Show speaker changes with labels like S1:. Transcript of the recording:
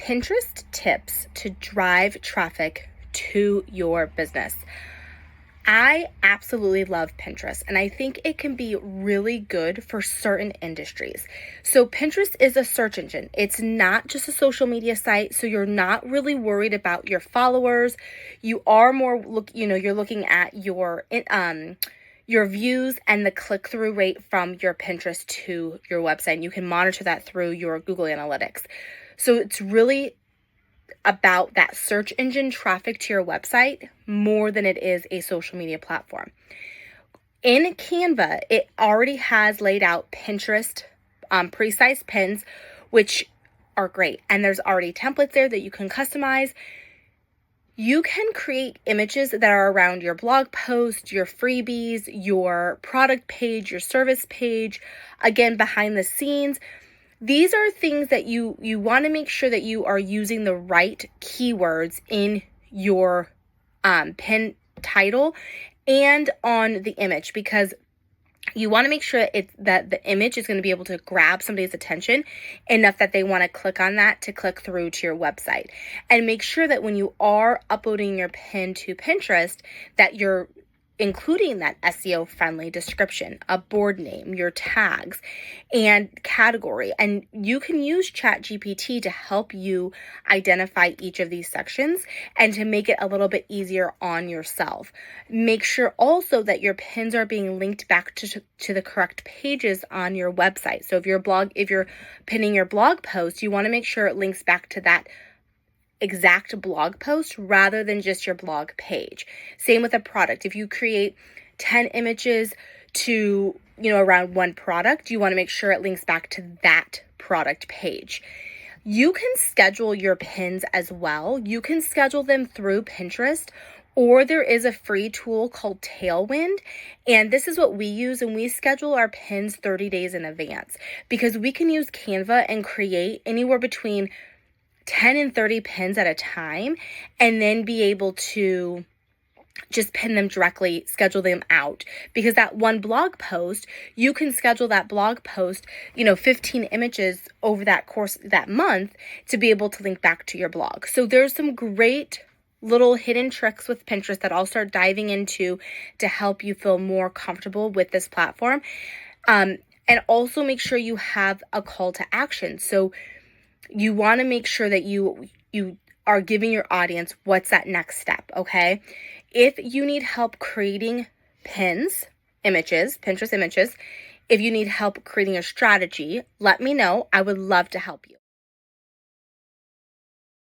S1: Pinterest tips to drive traffic to your business. I absolutely love Pinterest, and I think it can be really good for certain industries. So Pinterest is a search engine. It's not just a social media site, so you're not really worried about your followers. You are more you're looking at your views and the click-through rate from your Pinterest to your website. And you can monitor that through your Google Analytics. So it's really about that search engine traffic to your website more than it is a social media platform. In Canva, it already has laid out Pinterest pre-sized pins, which are great. And there's already templates there that you can customize. You can create images that are around your blog post, your freebies, your product page, your service page, again, behind the scenes. These are things that you want to make sure that you are using the right keywords in your pin title and on the image, because you want to make sure that the image is going to be able to grab somebody's attention enough that they want to click on that to click through to your website. And make sure that when you are uploading your pin to Pinterest, that you're including that SEO friendly description, a board name, your tags, and category. And you can use ChatGPT to help you identify each of these sections and to make it a little bit easier on yourself. Make sure also that your pins are being linked back to the correct pages on your website. So if you're pinning your blog post, you want to make sure it links back to that exact blog post rather than just your blog page. Same with a product. If you create 10 images to, around one product, you want to make sure it links back to that product page. You can schedule your pins as well. You can schedule them through Pinterest, or there is a free tool called Tailwind. And this is what we use, and we schedule our pins 30 days in advance, because we can use Canva and create anywhere between 10 and 30 pins at a time, and then be able to just pin them directly, schedule them out. Because that one blog post, you can schedule that blog post, 15 images over that course that month to be able to link back to your blog. So there's some great little hidden tricks with Pinterest that I'll start diving into to help you feel more comfortable with this platform. And also make sure you have a call to action. So you want to make sure that you are giving your audience what's that next step, okay? If you need help creating Pinterest images, if you need help creating a strategy, let me know. I would love to help you.